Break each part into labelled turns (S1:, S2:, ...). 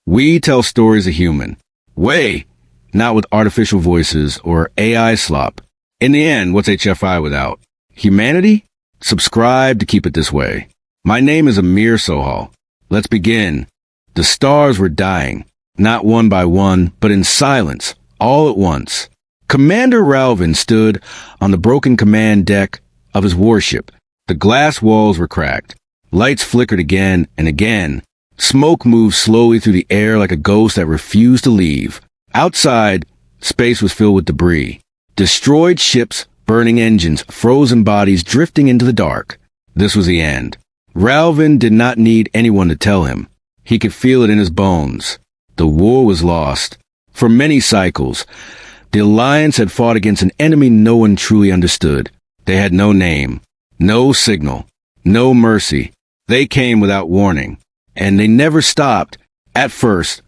S1: We tell stories of human way, not with artificial voices or AI slop. In the end, what's HFI without humanity? Subscribe to keep it this way. My name is Amir Sohal. Let's begin. The stars were dying, not one by one, but in silence, all at once. Commander Ralven stood on the broken command deck of his warship. The glass walls were cracked. Lights flickered again and again. Smoke moved slowly through the air like a ghost that refused to leave. Outside, space was filled with debris. Destroyed ships, burning engines, frozen bodies drifting into the dark. This was the end. Ralven did not need anyone to tell him. He could feel it in his bones. The war was lost. For many cycles, the Alliance had fought against an enemy no one truly understood. They had no name, no signal, no mercy. They came without warning, and they never stopped. At first,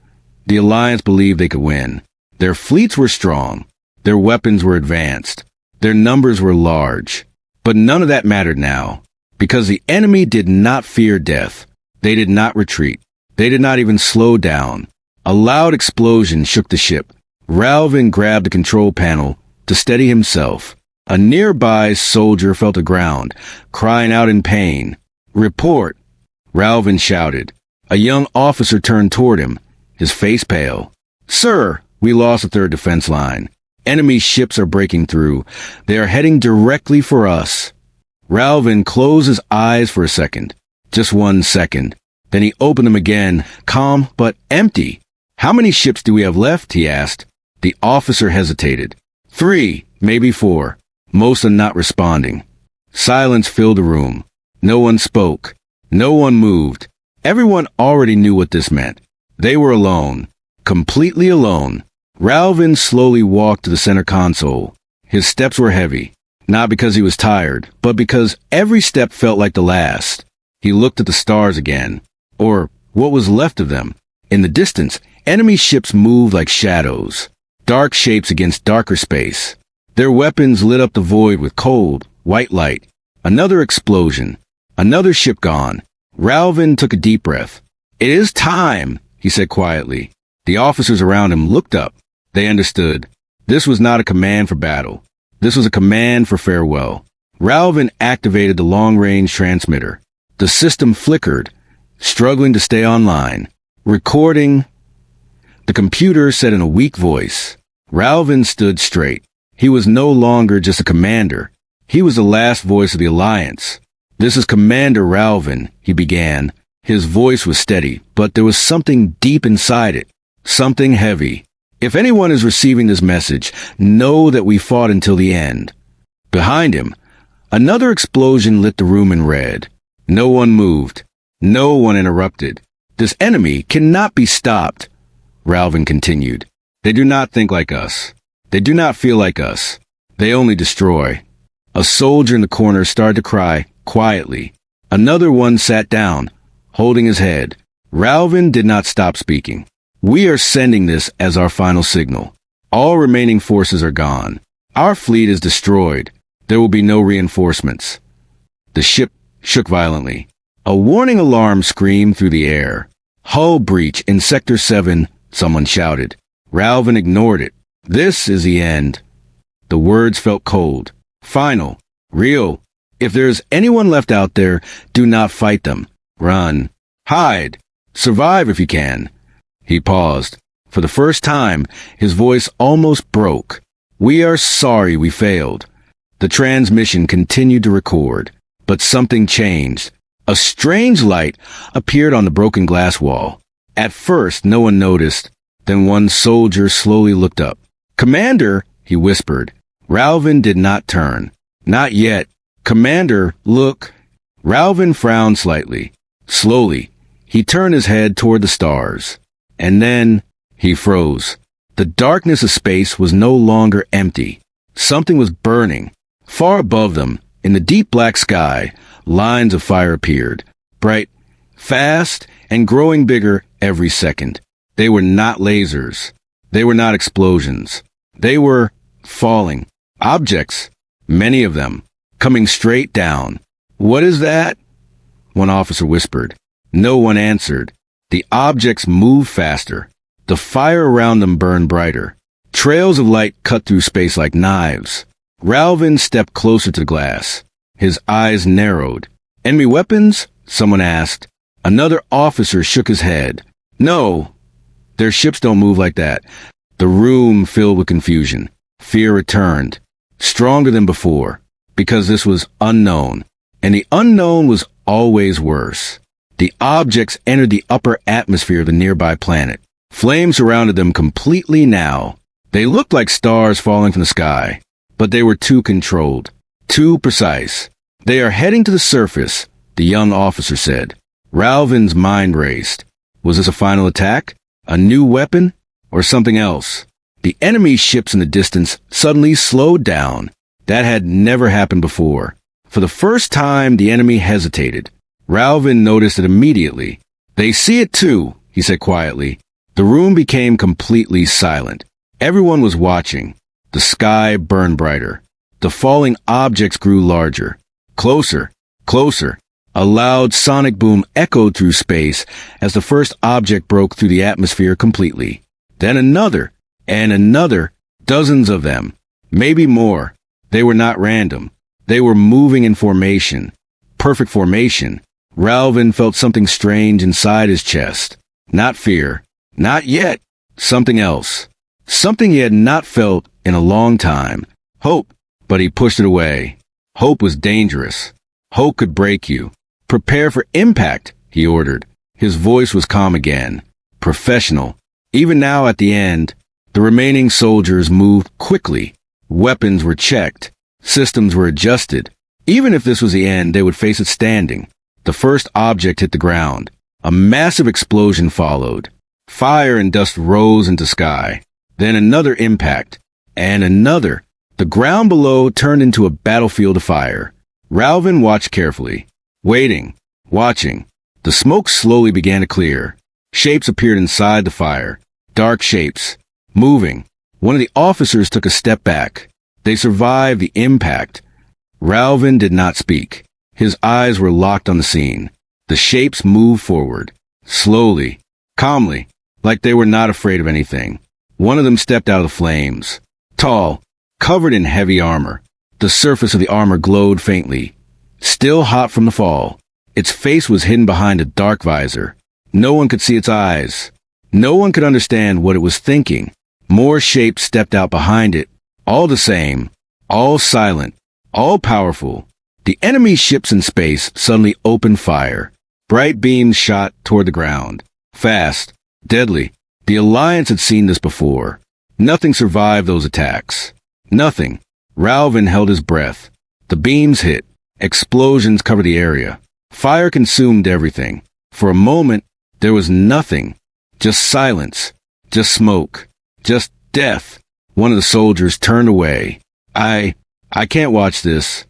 S1: the Alliance believed they could win. Their fleets were strong. Their weapons were advanced. Their numbers were large. But none of that mattered now, because the enemy did not fear death. They did not retreat. They did not even slow down. A loud explosion shook the ship. Ralven grabbed the control panel to steady himself. A nearby soldier fell to ground, crying out in pain. "Report!" Ralven shouted. A young officer turned toward him, his face pale. "Sir, we lost the third defense line. Enemy ships are breaking through. They are heading directly for us." Ralven closed his eyes for a second. Just 1 second. Then he opened them again, calm but empty. "How many ships do we have left?" he asked. The officer hesitated. 3, maybe 4. Most are not responding. Silence filled the room. No one spoke. No one moved. Everyone already knew what this meant. They were alone. Completely alone. Ralven slowly walked to the center console. His steps were heavy. Not because he was tired, but because every step felt like the last. He looked at the stars again. Or what was left of them. In the distance, enemy ships moved like shadows. Dark shapes against darker space. Their weapons lit up the void with cold, white light. Another explosion. Another ship gone. Ralven took a deep breath. "It is time," he said quietly. The officers around him looked up. They understood. This was not a command for battle. This was a command for farewell. Ralven activated the long-range transmitter. The system flickered, struggling to stay online. "Recording." The computer said in a weak voice. Ralven stood straight. He was no longer just a commander. He was the last voice of the Alliance. "This is Commander Ralven," he began. His voice was steady, but there was something deep inside it. Something heavy. "If anyone is receiving this message, know that we fought until the end." Behind him, another explosion lit the room in red. No one moved. No one interrupted. "This enemy cannot be stopped," Ralven continued. "They do not think like us. They do not feel like us. They only destroy." A soldier in the corner started to cry, quietly. Another one sat down, holding his head. Ralven did not stop speaking. "We are sending this as our final signal. All remaining forces are gone. Our fleet is destroyed. There will be no reinforcements." The ship shook violently. A warning alarm screamed through the air. "Hull breach in Sector 7, someone shouted. Ralven ignored it. "This is the end." The words felt cold. Final. Real. If there is anyone left out there, do not fight them. Run. Hide. Survive if you can. He paused. For the first time, his voice almost broke. "We are sorry we failed." The transmission continued to record, but something changed. A strange light appeared on the broken glass wall. At first, no one noticed. Then one soldier slowly looked up. "Commander," he whispered. Ralven did not turn. "Not yet." "Commander, look." Ralven frowned slightly. Slowly, he turned his head toward the stars. And then, he froze. The darkness of space was no longer empty. Something was burning. Far above them, in the deep black sky, lines of fire appeared. Bright, fast, and growing bigger every second. They were not lasers. They were not explosions. They were falling. Objects. Many of them. Coming straight down. "What is that?" one officer whispered. No one answered. The objects moved faster. The fire around them burned brighter. Trails of light cut through space like knives. Ralven stepped closer to the glass. His eyes narrowed. Enemy weapons? Someone asked. Another officer shook his head. No, their ships don't move like that. The room filled with confusion. Fear returned, stronger than before, because this was unknown, and the unknown was always worse. The objects entered the upper atmosphere of the nearby planet. Flames surrounded them completely now. They looked like stars falling from the sky, but they were too controlled, too precise. They are heading to the surface, the young officer said. Ralven's mind raced. Was this a final attack? A new weapon? Or something else? The enemy ships in the distance suddenly slowed down. That had never happened before. For the first time, the enemy hesitated. Ralven noticed it immediately. They see it too, he said quietly. The room became completely silent. Everyone was watching. The sky burned brighter. The falling objects grew larger. Closer, closer. A loud sonic boom echoed through space as the first object broke through the atmosphere completely. Then another, and another, dozens of them. Maybe more. They were not random. They were moving in formation. Perfect formation. Ralven felt something strange inside his chest. Not fear. Not yet. Something else. Something he had not felt in a long time. Hope. But he pushed it away. Hope was dangerous. Hope could break you. Prepare for impact, he ordered. His voice was calm again. Professional. Even now at the end, the remaining soldiers moved quickly. Weapons were checked. Systems were adjusted. Even if this was the end, they would face it standing. The first object hit the ground. A massive explosion followed. Fire and dust rose into sky. Then another impact. And another. The ground below turned into a battlefield of fire. Ralven watched carefully. Waiting. Watching. The smoke slowly began to clear. Shapes appeared inside the fire. Dark shapes. Moving. One of the officers took a step back. They survived the impact. Ralven did not speak. His eyes were locked on the scene. The shapes moved forward. Slowly. Calmly. Like they were not afraid of anything. One of them stepped out of the flames. Tall. Covered in heavy armor. The surface of the armor glowed faintly. Still hot from the fall. Its face was hidden behind a dark visor. No one could see its eyes. No one could understand what it was thinking. More shapes stepped out behind it. All the same. All silent. All powerful. The enemy ships in space suddenly opened fire. Bright beams shot toward the ground. Fast. Deadly. The Alliance had seen this before. Nothing survived those attacks. Nothing. Ralven held his breath. The beams hit. Explosions covered the area. Fire consumed everything. For a moment, there was nothing. Just silence. Just smoke. Just death. One of the soldiers turned away. I can't watch this.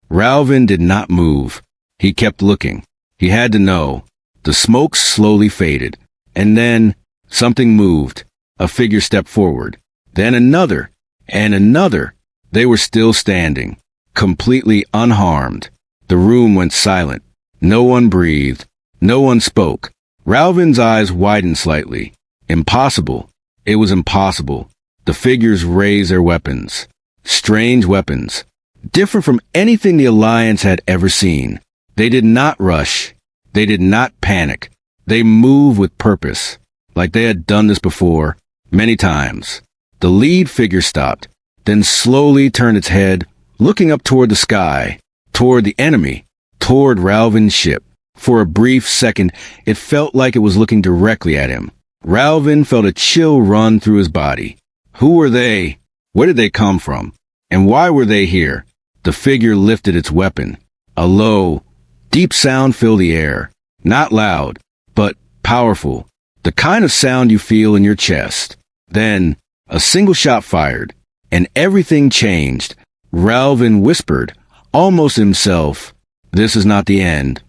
S1: Ralven did not move. He kept looking. He had to know. The smoke slowly faded. And then, something moved. A figure stepped forward. Then another. And another. They were still standing. Completely unharmed. The room went silent. No one breathed. No one spoke. Ralven's eyes widened slightly. Impossible. It was impossible. The figures raised their weapons. Strange weapons. Different from anything the Alliance had ever seen. They did not rush. They did not panic. They moved with purpose. Like they had done this before. Many times. The lead figure stopped. Then slowly turned its head, looking up toward the sky, toward the enemy, toward Ralven's ship. For a brief second, it felt like it was looking directly at him. Ralven felt a chill run through his body. Who were they? Where did they come from? And why were they here? The figure lifted its weapon. A low, deep sound filled the air. Not loud, but powerful. The kind of sound you feel in your chest. Then, a single shot fired, and everything changed. Ralven whispered, almost himself, "This is not the end."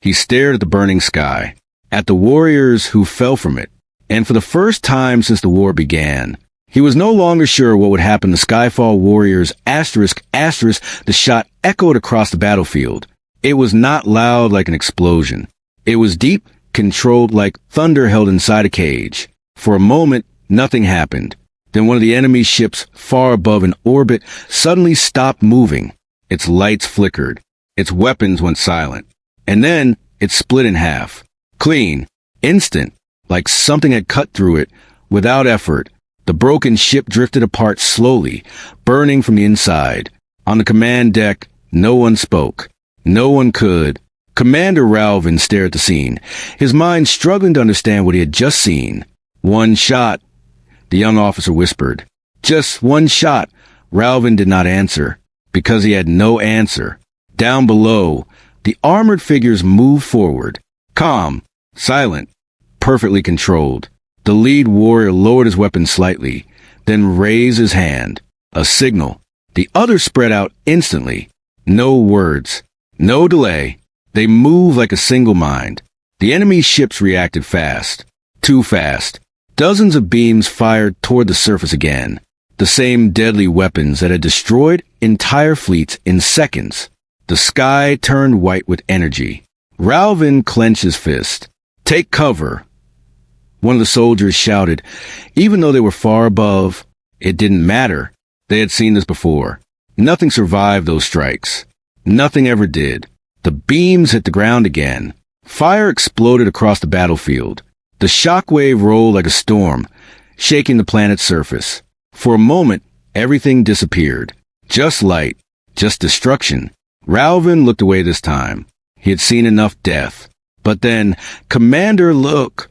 S1: He stared at the burning sky, at the warriors who fell from it, and for the first time since the war began, he was no longer sure what would happen to Skyfall warriors. The shot echoed across the battlefield. It was not loud like an explosion. It was deep controlled like thunder held inside a cage. For a moment, nothing happened. Then one of the enemy ships far above in orbit suddenly stopped moving. Its lights flickered. Its weapons went silent. And then it split in half. Clean. Instant. Like something had cut through it. Without effort, the broken ship drifted apart slowly, burning from the inside. On the command deck, no one spoke. No one could. Commander Ralven stared at the scene, his mind struggling to understand what he had just seen. One shot, the young officer whispered. Just one shot. Ralven did not answer, because he had no answer. Down below, the armored figures moved forward. Calm, silent, perfectly controlled. The lead warrior lowered his weapon slightly, then raised his hand. A signal. The others spread out instantly. No words. No delay. They moved like a single mind. The enemy ships reacted fast. Too fast. Dozens of beams fired toward the surface again. The same deadly weapons that had destroyed entire fleets in seconds. The sky turned white with energy. Ralven clenched his fist. Take cover. One of the soldiers shouted. Even though they were far above, it didn't matter. They had seen this before. Nothing survived those strikes. Nothing ever did. The beams hit the ground again. Fire exploded across the battlefield. The shockwave rolled like a storm, shaking the planet's surface. For a moment, everything disappeared. Just light. Just destruction. Ralven looked away this time. He had seen enough death. But then, Commander, look!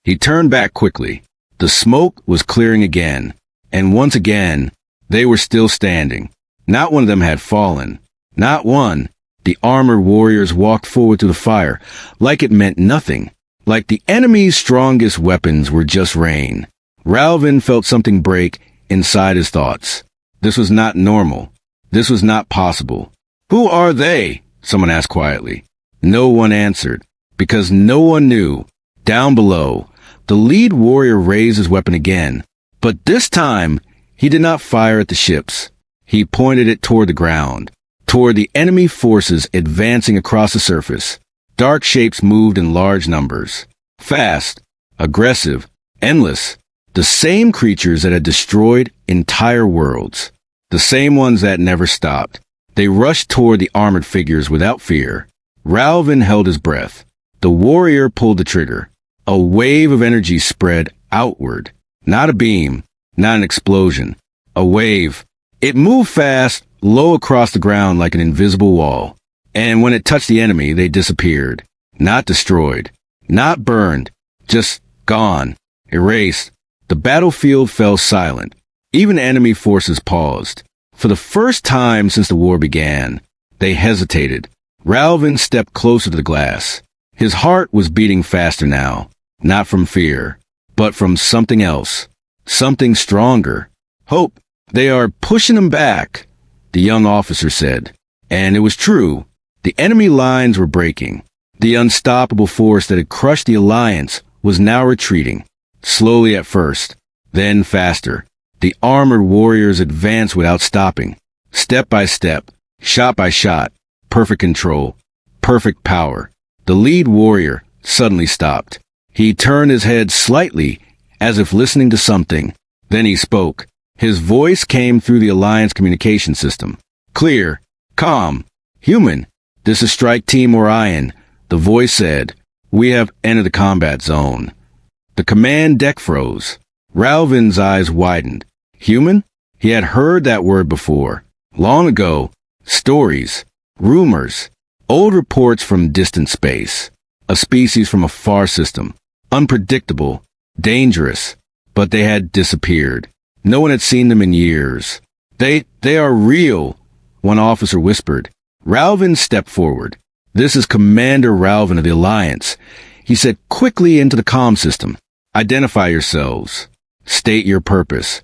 S1: He turned back quickly. The smoke was clearing again. And once again, they were still standing. Not one of them had fallen. Not one. The armored warriors walked forward to the fire, like it meant nothing. Like the enemy's strongest weapons were just rain. Ralven felt something break inside his thoughts. This was not normal. This was not possible. Who are they? Someone asked quietly. No one answered, because no one knew. Down below, the lead warrior raised his weapon again, but this time, he did not fire at the ships. He pointed it toward the ground, toward the enemy forces advancing across the surface. Dark shapes moved in large numbers. Fast, aggressive, endless. The same creatures that had destroyed entire worlds. The same ones that never stopped. They rushed toward the armored figures without fear. Ralven held his breath. The warrior pulled the trigger. A wave of energy spread outward. Not a beam, not an explosion. A wave. It moved fast, low across the ground like an invisible wall. And when it touched the enemy, they disappeared. Not destroyed. Not burned. Just gone. Erased. The battlefield fell silent. Even enemy forces paused. For the first time since the war began, they hesitated. Ralven stepped closer to the glass. His heart was beating faster now. Not from fear, but from something else. Something stronger. Hope. They are pushing him back, the young officer said. And it was true. The enemy lines were breaking. The unstoppable force that had crushed the Alliance was now retreating. Slowly at first, then faster. The armored warriors advanced without stopping. Step by step, shot by shot. Perfect control. Perfect power. The lead warrior suddenly stopped. He turned his head slightly, as if listening to something. Then he spoke. His voice came through the Alliance communication system. Clear. Calm. Human. This is Strike Team Orion. The voice said, we have entered the combat zone. The command deck froze. Ralven's eyes widened. Human? He had heard that word before. Long ago. Stories. Rumors. Old reports from distant space. A species from a far system. Unpredictable. Dangerous. But they had disappeared. No one had seen them in years. They are real, one officer whispered. Ralven stepped forward. This is Commander Ralven of the Alliance. He said quickly into the comm system. Identify yourselves. State your purpose.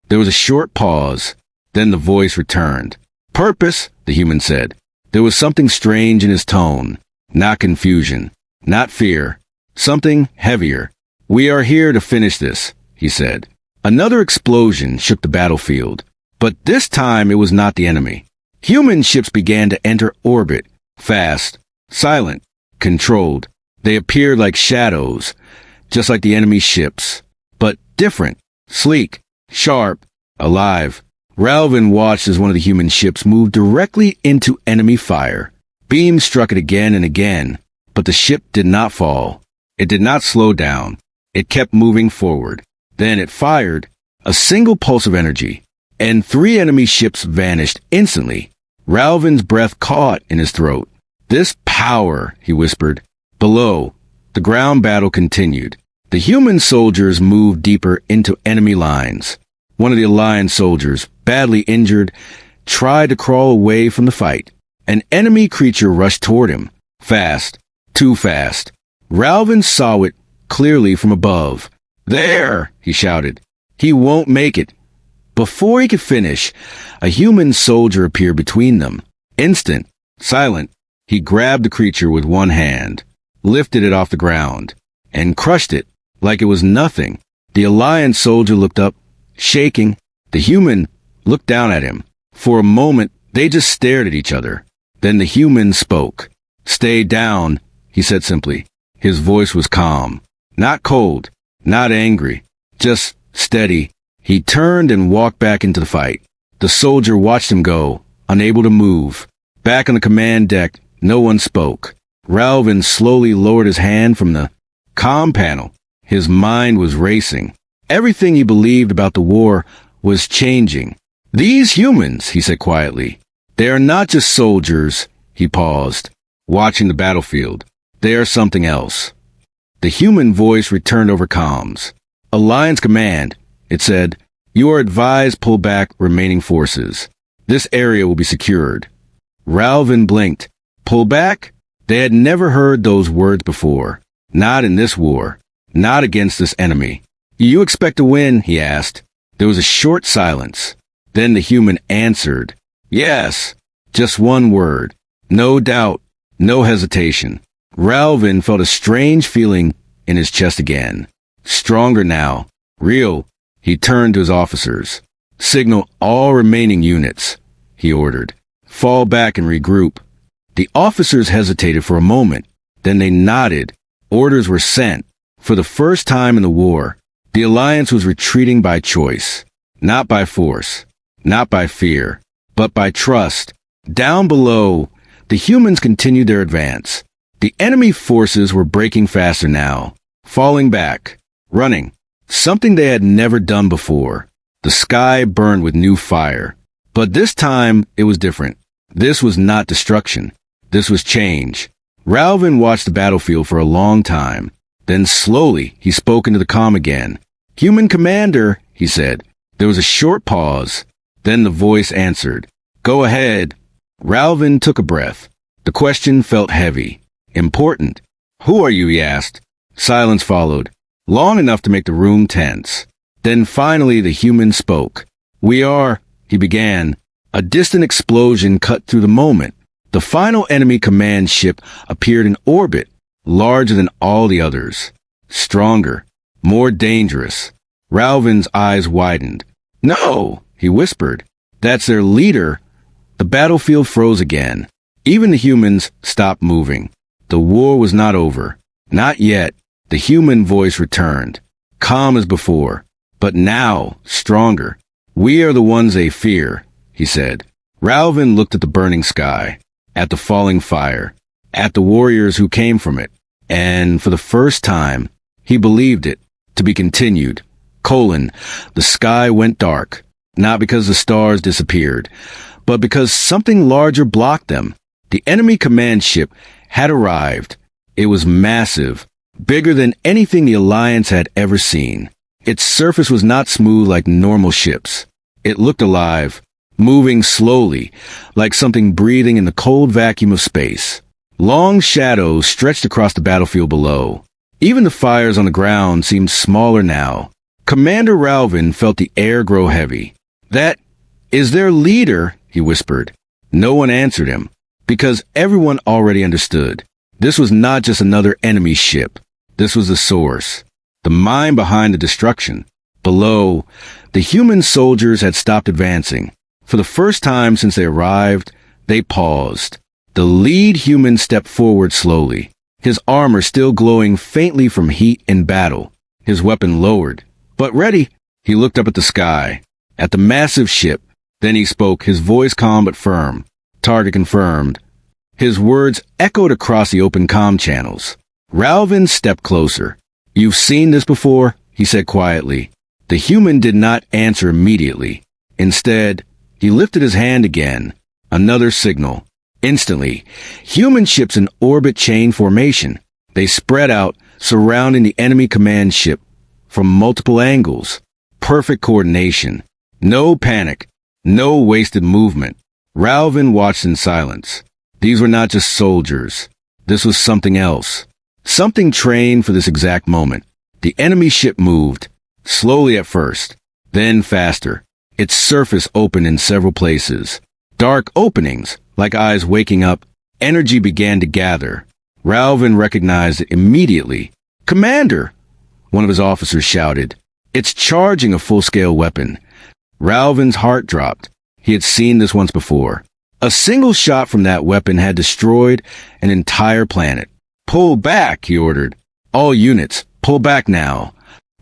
S1: There was a short pause. Then the voice returned. Purpose, the human said. There was something strange in his tone. Not confusion. Not fear. Something heavier. We are here to finish this, he said. Another explosion shook the battlefield. But this time it was not the enemy. Human ships began to enter orbit. Fast. Silent. Controlled. They appeared like shadows, just like the enemy ships, but different, sleek, sharp, alive. Ralven watched as one of the human ships moved directly into enemy fire. Beams struck it again and again, but the ship did not fall. It did not slow down. It kept moving forward. Then it fired a single pulse of energy, and 3 enemy ships vanished instantly. Ralven's breath caught in his throat. This power, he whispered. Below, the ground battle continued. The human soldiers moved deeper into enemy lines. One of the Alliance soldiers, badly injured, tried to crawl away from the fight. An enemy creature rushed toward him. Fast. Too fast. Ralven saw it clearly from above. There, he shouted. He won't make it. Before he could finish, a human soldier appeared between them. Instant, silent, he grabbed the creature with one hand, lifted it off the ground, and crushed it like it was nothing. The Alliance soldier looked up, shaking. The human looked down at him. For a moment, they just stared at each other. Then the human spoke. Stay down, he said simply. His voice was calm, not cold, not angry, just steady. He turned and walked back into the fight. The soldier watched him go, unable to move. Back on the command deck, no one spoke. Ralven slowly lowered his hand from the comm panel. His mind was racing. Everything he believed about the war was changing. These humans, he said quietly, they are not just soldiers. He paused, watching the battlefield. They are something else. The human voice returned over comms. Alliance command, it said, you are advised pull back remaining forces. This area will be secured. Ralven blinked. Pull back? They had never heard those words before. Not in this war. Not against this enemy. You expect to win? He asked. There was a short silence. Then the human answered. Yes. Just one word. No doubt. No hesitation. Ralven felt a strange feeling in his chest again. Stronger now. Real. He turned to his officers. Signal all remaining units, he ordered. Fall back and regroup. The officers hesitated for a moment. Then they nodded. Orders were sent. For the first time in the war, the Alliance was retreating by choice. Not by force. Not by fear. But by trust. Down below, the humans continued their advance. The enemy forces were breaking faster now. Falling back. Running. Something they had never done before. The sky burned with new fire. But this time, it was different. This was not destruction. This was change. Ralven watched the battlefield for a long time. Then slowly, he spoke into the comm again. Human commander, he said. There was a short pause. Then the voice answered. Go ahead. Ralven took a breath. The question felt heavy. Important. Who are you? He asked. Silence followed. Long enough to make the room tense. Then finally the human spoke. We are, he began. A distant explosion cut through the moment. The final enemy command ship appeared in orbit, larger than all the others. Stronger. More dangerous. Ralven's eyes widened. No, he whispered. That's their leader. The battlefield froze again. Even the humans stopped moving. The war was not over. Not yet. The human voice returned. Calm as before. But now, stronger. We are the ones they fear, he said. Ralven looked at the burning sky, at the falling fire, at the warriors who came from it. And for the first time, he believed it. To be continued. The sky went dark. Not because the stars disappeared, but because something larger blocked them. The enemy command ship had arrived. It was massive, bigger than anything the Alliance had ever seen. Its surface was not smooth like normal ships. It looked alive, moving slowly, like something breathing in the cold vacuum of space. Long shadows stretched across the battlefield below. Even the fires on the ground seemed smaller now. Commander Ralven felt the air grow heavy. That is their leader, he whispered. No one answered him, because everyone already understood. This was not just another enemy ship. This was the source, the mind behind the destruction. Below, the human soldiers had stopped advancing. For the first time since they arrived, they paused. The lead human stepped forward slowly. his armor still glowing faintly from heat and battle, his weapon lowered. But ready, he looked up at the sky, at the massive ship. Then he spoke, his voice calm but firm. Target confirmed. His words echoed across the open comm channels. Ralven stepped closer. "You've seen this before," he said quietly. The human did not answer immediately. Instead, he lifted his hand again. Another signal. Instantly, human ships in orbit chain formation. They spread out, surrounding the enemy command ship from multiple angles. Perfect coordination. No panic. No wasted movement. Ralven watched in silence. These were not just soldiers. This was something else. Something trained for this exact moment. The enemy ship moved, slowly at first, then faster. Its surface opened in several places. Dark openings, like eyes waking up. Energy began to gather. Ralven recognized it immediately. "Commander!" one of his officers shouted. "It's charging a full-scale weapon." Ralven's heart dropped. He had seen this once before. A single shot from that weapon had destroyed an entire planet. "Pull back," he ordered. "All units, pull back now."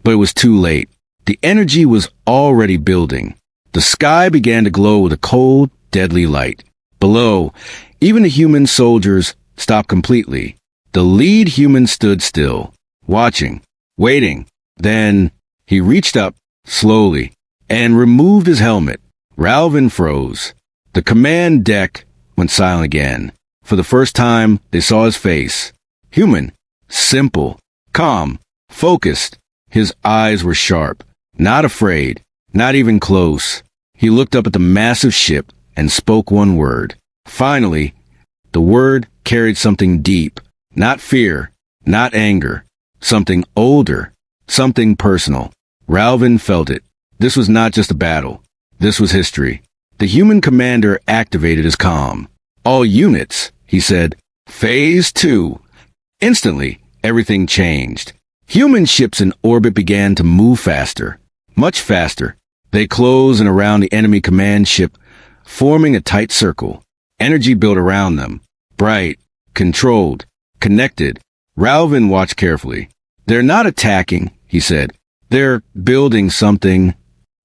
S1: But it was too late. The energy was already building. The sky began to glow with a cold, deadly light. Below, even the human soldiers stopped completely. The lead human stood still, watching, waiting. Then he reached up, slowly, and removed his helmet. Ralven froze. The command deck went silent again. For the first time, they saw his face. Human, simple, calm, focused. His eyes were sharp, not afraid, not even close. He looked up at the massive ship and spoke one word. Finally, the word carried something deep, not fear, not anger, something older, something personal. Ralven felt it. This was not just a battle. This was history. The human commander activated his comm. "All units," he said. "Phase 2. Instantly, everything changed. Human ships in orbit began to move faster, much faster. They closed in around the enemy command ship, forming a tight circle. Energy built around them, bright, controlled, connected. Ralven watched carefully. "They're not attacking," he said. "They're building something."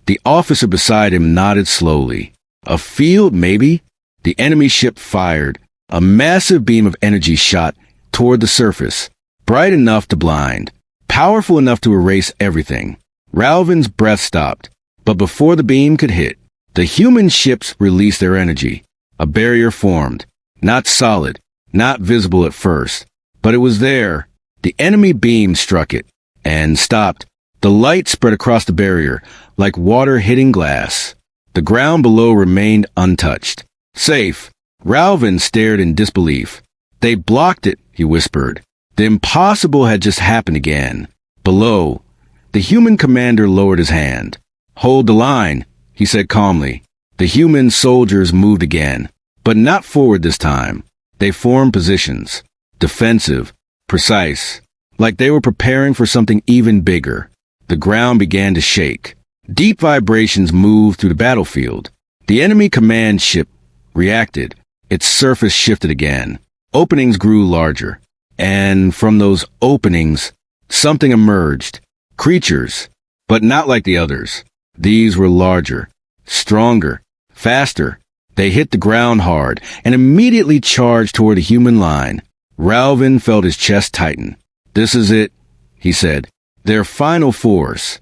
S1: The officer beside him nodded slowly. "A field, maybe?" The enemy ship fired. A massive beam of energy shot toward the surface, bright enough to blind, powerful enough to erase everything. Ralven's breath stopped, but before the beam could hit, the human ships released their energy. A barrier formed, not solid, not visible at first, but it was there. The enemy beam struck it and stopped. The light spread across the barrier, like water hitting glass. The ground below remained untouched. Safe. Ralven stared in disbelief. "They blocked it," he whispered. The impossible had just happened again. Below, the human commander lowered his hand. "Hold the line," he said calmly. The human soldiers moved again, but not forward this time. They formed positions. Defensive, precise, like they were preparing for something even bigger. The ground began to shake. Deep vibrations moved through the battlefield. The enemy command ship reacted. Its surface shifted again. Openings grew larger. And from those openings, something emerged. Creatures, but not like the others. These were larger, stronger, faster. They hit the ground hard and immediately charged toward the human line. Ralven felt his chest tighten. "This is it," he said. "Their final force."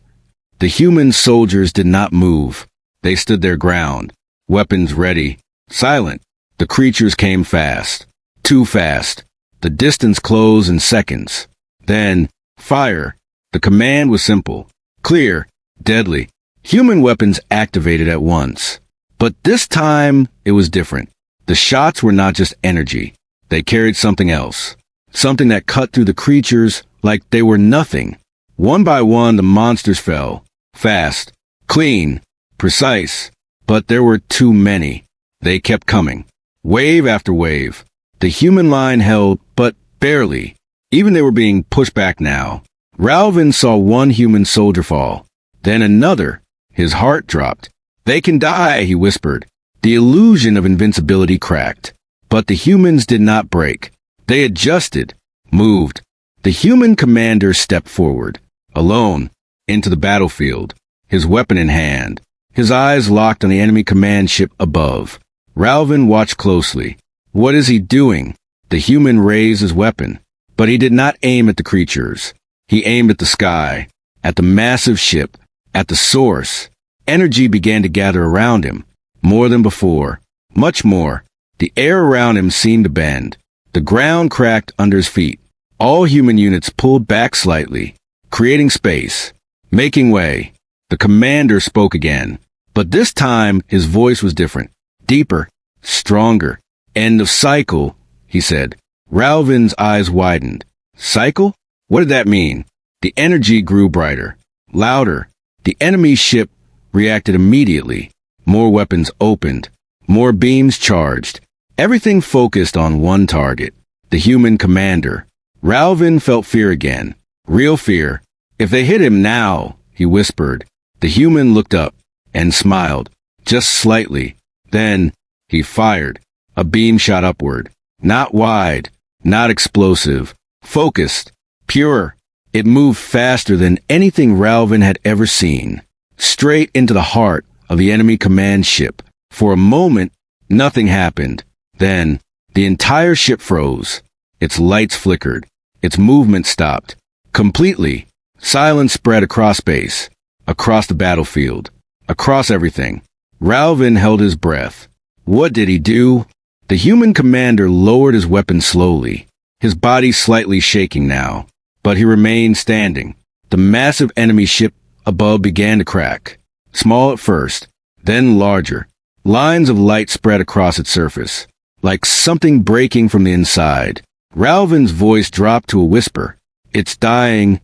S1: The human soldiers did not move. They stood their ground, weapons ready, silent. The creatures came fast. Too fast. The distance closed in seconds. Then, fire. The command was simple, clear, deadly. Human weapons activated at once. But this time, it was different. The shots were not just energy. They carried something else. Something that cut through the creatures like they were nothing. One by one, the monsters fell. Fast, clean, precise. But there were too many. They kept coming. Wave after wave. The human line held, but barely. Even they were being pushed back now. Ralven saw one human soldier fall. Then another. His heart dropped. "They can die," he whispered. The illusion of invincibility cracked. But the humans did not break. They adjusted. moved. The human commander stepped forward, alone, into the battlefield, his weapon in hand, his eyes locked on the enemy command ship above. Ralven watched closely. What is he doing? The human raised his weapon, but he did not aim at the creatures. He aimed at the sky, at the massive ship, at the source. Energy began to gather around him, more than before, much more. The air around him seemed to bend. The ground cracked under his feet. All human units pulled back slightly, creating space, making way. The commander spoke again, but this time his voice was different, deeper, stronger. End of cycle, he said. Ralven's eyes widened. Cycle? What did that mean? The energy grew brighter, louder. The enemy ship reacted immediately. More weapons opened, more beams charged. Everything focused on one target, the human commander. Ralven felt fear again, real fear. If they hit him now, he whispered. The human looked up and smiled, just slightly. Then he fired. A beam shot upward, not wide, not explosive, focused, pure. It moved faster than anything Ralven had ever seen, straight into the heart of the enemy command ship. For a moment, nothing happened. Then, the entire ship froze. Its lights flickered. Its movement stopped. Completely. Silence spread across space, across the battlefield, across everything. Ralven held his breath. What did he do? The human commander lowered his weapon slowly, his body slightly shaking now, but he remained standing. The massive enemy ship above began to crack, small at first, then larger. Lines of light spread across its surface, like something breaking from the inside. Ralven's voice dropped to a whisper. It's dying.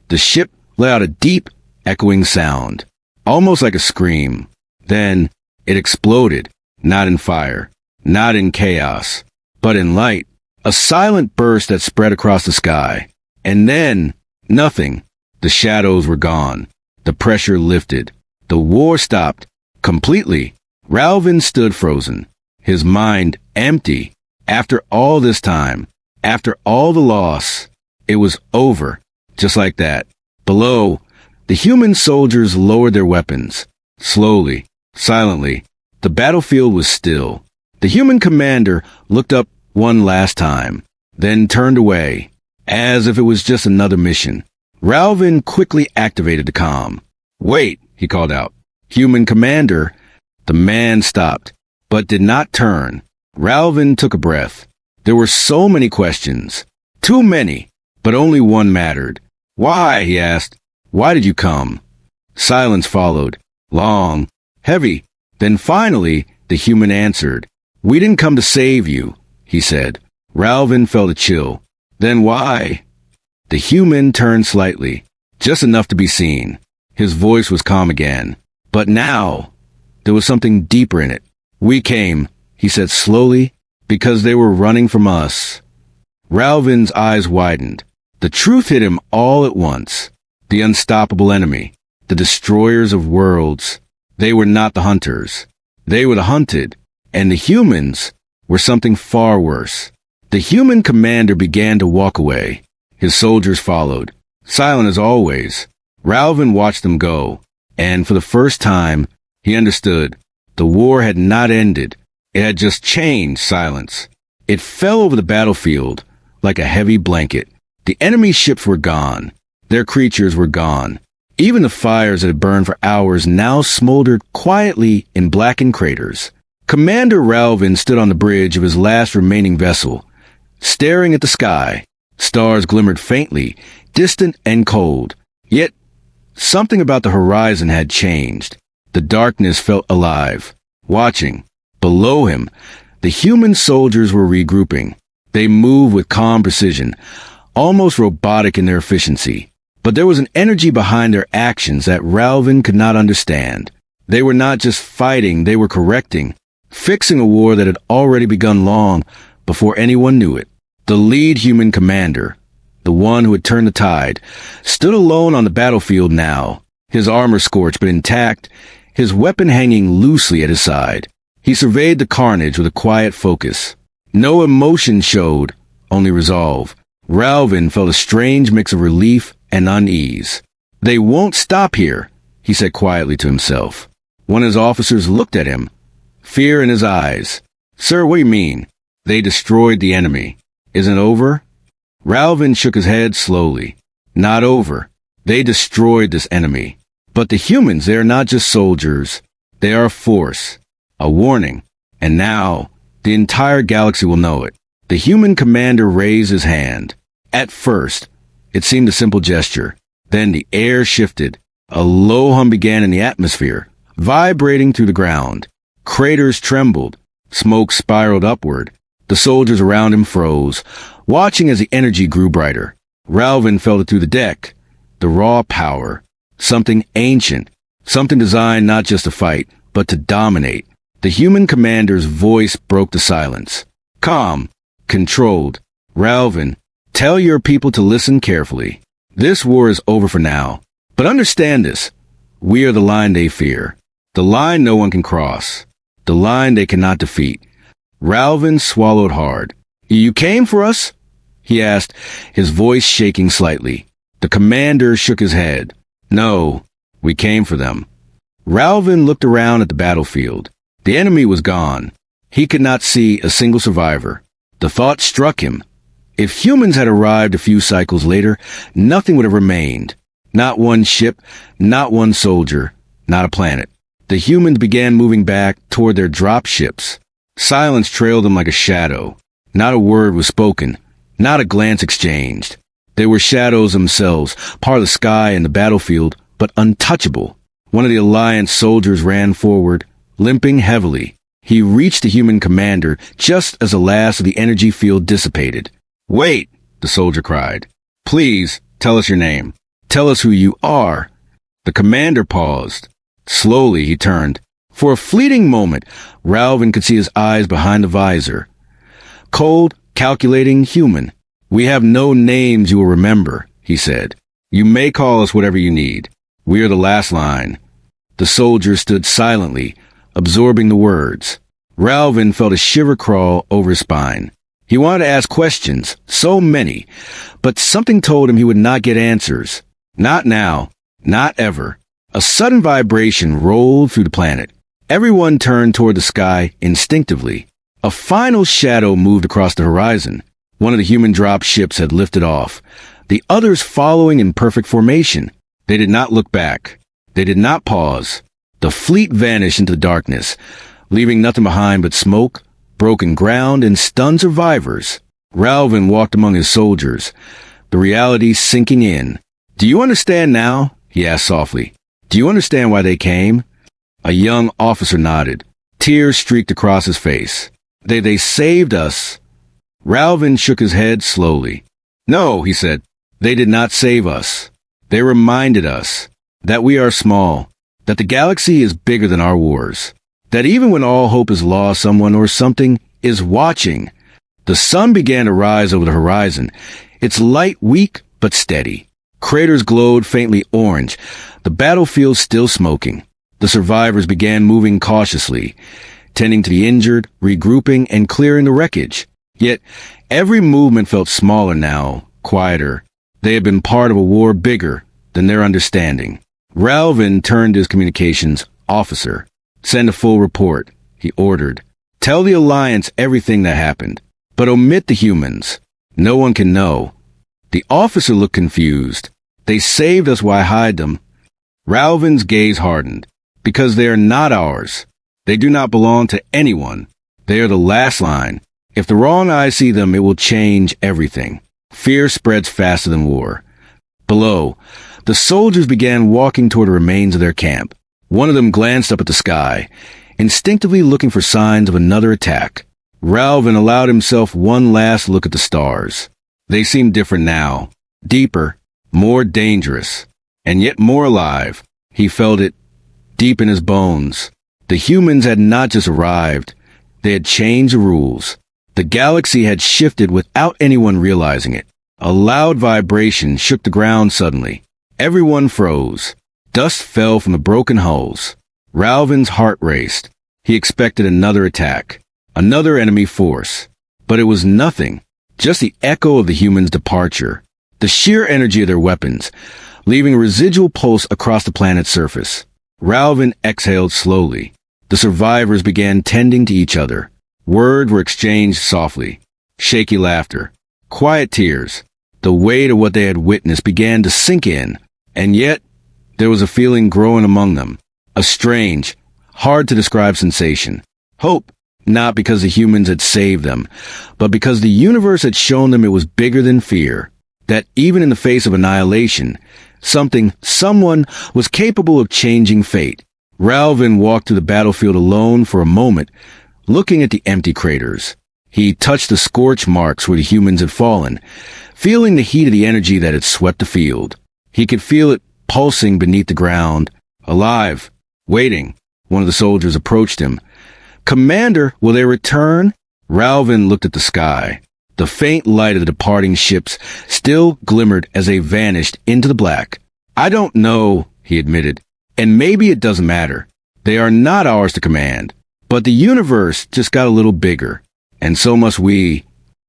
S1: The ship let out a deep, echoing sound, almost like a scream. Then it exploded, not in fire, not in chaos, but in light, a silent burst that spread across the sky. And then, nothing. The shadows were gone. The pressure lifted. The war stopped, completely. Ralven stood frozen, his mind empty. After all this time, after all the loss, it was over, just like that. Below, the human soldiers lowered their weapons, slowly, silently. The battlefield was still. The human commander looked up one last time, then turned away, as if it was just another mission. Ralven quickly activated the comm. Wait, he called out. Human commander. The man stopped, but did not turn. Ralven took a breath. There were so many questions. Too many, but only one mattered. Why, he asked. Why did you come? Silence followed. Long, heavy. Then finally, the human answered. We didn't come to save you, he said. Ralven felt a chill. Then why? The human turned slightly, just enough to be seen. His voice was calm again. But now, there was something deeper in it. We came, he said slowly, because they were running from us. Ralven's eyes widened. The truth hit him all at once. The unstoppable enemy, the destroyers of worlds. They were not the hunters. They were the hunted. And the humans were something far worse. The human commander began to walk away. His soldiers followed, silent as always. Ralven watched them go, and for the first time, he understood. The war had not ended. It had just changed silence. It fell over the battlefield like a heavy blanket. The enemy ships were gone. Their creatures were gone. Even the fires that had burned for hours now smoldered quietly in blackened craters. Commander Ralven stood on the bridge of his last remaining vessel, staring at the sky. Stars glimmered faintly, distant and cold. Yet, something about the horizon had changed. The darkness felt alive, watching. Below him, the human soldiers were regrouping. They moved with calm precision, almost robotic in their efficiency. But there was an energy behind their actions that Ralven could not understand. They were not just fighting, they were correcting, fixing a war that had already begun long before anyone knew it. The lead human commander, the one who had turned the tide, stood alone on the battlefield now, his armor scorched but intact, his weapon hanging loosely at his side. He surveyed the carnage with a quiet focus. No emotion showed, only resolve. Ralven felt a strange mix of relief and unease. "They won't stop here," he said quietly to himself. One of his officers looked at him, fear in his eyes. "Sir, what do you mean?" "They destroyed the enemy. Isn't it over?" Ralven shook his head slowly. "Not over. They destroyed this enemy. But the humans, they are not just soldiers. They are a force, a warning. And now, the entire galaxy will know it." The human commander raised his hand. At first, it seemed a simple gesture. Then the air shifted. A low hum began in the atmosphere, vibrating through the ground. Craters trembled. Smoke spiraled upward. The soldiers around him froze, watching as the energy grew brighter. Ralven felt it through the deck. The raw power. Something ancient. Something designed not just to fight, but to dominate. The human commander's voice broke the silence. Calm. Controlled. "Ralven, tell your people to listen carefully. This war is over for now. But understand this. We are the line they fear. The line no one can cross. The line they cannot defeat." Ralven swallowed hard. "You came for us?" he asked, his voice shaking slightly. The commander shook his head. "No, we came for them." Ralven looked around at the battlefield. The enemy was gone. He could not see a single survivor. The thought struck him. If humans had arrived a few cycles later, nothing would have remained. Not one ship, not one soldier, not a planet. The humans began moving back toward their drop ships. Silence trailed them like a shadow. Not a word was spoken, not a glance exchanged. They were shadows themselves, part of the sky and the battlefield, but untouchable. One of the Alliance soldiers ran forward, limping heavily. He reached the human commander just as the last of the energy field dissipated. "Wait," the soldier cried. "Please, tell us your name. Tell us who you are." The commander paused. Slowly he turned. For a fleeting moment, Ralven could see his eyes behind the visor. "Cold, calculating, human. We have no names you will remember," he said. "You may call us whatever you need. We are the last line." The soldier stood silently, absorbing the words. Ralven felt a shiver crawl over his spine. He wanted to ask questions, so many, but something told him he would not get answers. Not now, not ever. A sudden vibration rolled through the planet. Everyone turned toward the sky instinctively. A final shadow moved across the horizon. One of the human drop ships had lifted off, the others following in perfect formation. They did not look back. They did not pause. The fleet vanished into the darkness, leaving nothing behind but smoke, broken ground, and stunned survivors. Ralven walked among his soldiers, the reality sinking in. "Do you understand now?" he asked softly. "Do you understand why they came?" A young officer nodded. Tears streaked across his face. They saved us." Ralven shook his head slowly. "No," he said. "They did not save us. They reminded us that we are small, that the galaxy is bigger than our wars, that even when all hope is lost, someone or something is watching." The sun began to rise over the horizon, its light weak but steady. Craters glowed faintly orange, the battlefield still smoking. The survivors began moving cautiously, tending to the injured, regrouping, and clearing the wreckage. Yet every movement felt smaller now, quieter. They had been part of a war bigger than their understanding. Ralven turned to his communications officer. "Send a full report," he ordered. "Tell the Alliance everything that happened, but omit the humans. No one can know." The officer looked confused. "They saved us, why hide them?" Ralven's gaze hardened. "Because they are not ours. They do not belong to anyone. They are the last line. If the wrong eyes see them, it will change everything." Fear spreads faster than war. Below, the soldiers began walking toward the remains of their camp. One of them glanced up at the sky, instinctively looking for signs of another attack. Ralven allowed himself one last look at the stars. They seemed different now, deeper, more dangerous, and yet more alive. He felt it deep in his bones. The humans had not just arrived, they had changed the rules. The galaxy had shifted without anyone realizing it. A loud vibration shook the ground suddenly. Everyone froze. Dust fell from the broken hulls. Ralven's heart raced. He expected another attack, another enemy force. But it was nothing. just the echo of the humans' departure, the sheer energy of their weapons, leaving a residual pulse across the planet's surface. Ralven exhaled slowly. The survivors began tending to each other. Words were exchanged softly. Shaky laughter. Quiet tears. The weight of what they had witnessed began to sink in, and yet there was a feeling growing among them. A strange, hard-to-describe sensation. Hope, not because the humans had saved them, but because the universe had shown them it was bigger than fear. That even in the face of annihilation, someone was capable of changing fate. Ralven walked to the battlefield alone for a moment, looking at the empty craters. He touched the scorch marks where the humans had fallen, feeling the heat of the energy that had swept the field. He could feel it pulsing beneath the ground. Alive, waiting. One of the soldiers approached him. "Commander, will they return?" Ralven looked at the sky. The faint light of the departing ships still glimmered as they vanished into the black. "I don't know," he admitted, "and maybe it doesn't matter. They are not ours to command. But the universe just got a little bigger, and so must we."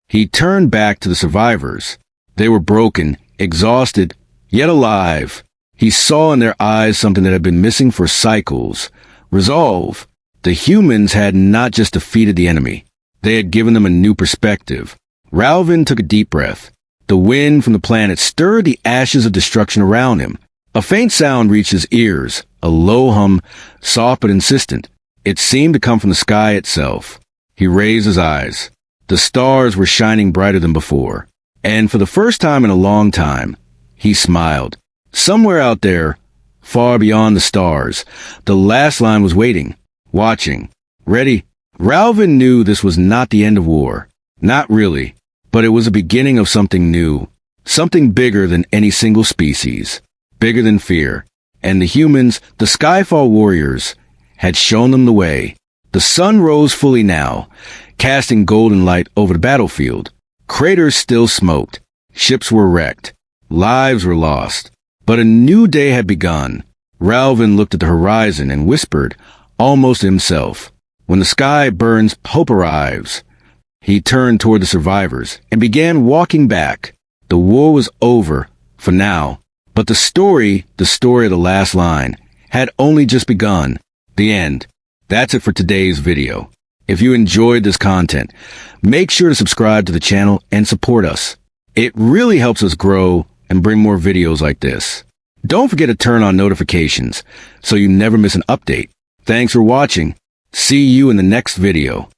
S1: He turned back to the survivors. They were broken, exhausted, yet alive. He saw in their eyes something that had been missing for cycles. Resolve. The humans had not just defeated the enemy. They had given them a new perspective. Ralven took a deep breath. The wind from the planet stirred the ashes of destruction around him. A faint sound reached his ears, a low hum, soft but insistent. It seemed to come from the sky itself. He raised his eyes. The stars were shining brighter than before. And for the first time in a long time, he smiled. Somewhere out there, far beyond the stars, the last line was waiting, watching, ready. Ralven knew this was not the end of war. Not really. But it was the beginning of something new. Something bigger than any single species. Bigger than fear. And the humans, the Skyfall warriors, had shown them the way. The sun rose fully now, casting golden light over the battlefield. Craters still smoked. Ships were wrecked. Lives were lost. But a new day had begun. Ralven looked at the horizon and whispered, almost to himself, "When the sky burns, hope arrives." He turned toward the survivors and began walking back. The war was over, for now. But the story of the last line, had only just begun. The end. That's it for today's video. If you enjoyed this content, make sure to subscribe to the channel and support us. It really helps us grow and bring more videos like this. Don't forget to turn on notifications so you never miss an update. Thanks for watching. See you in the next video.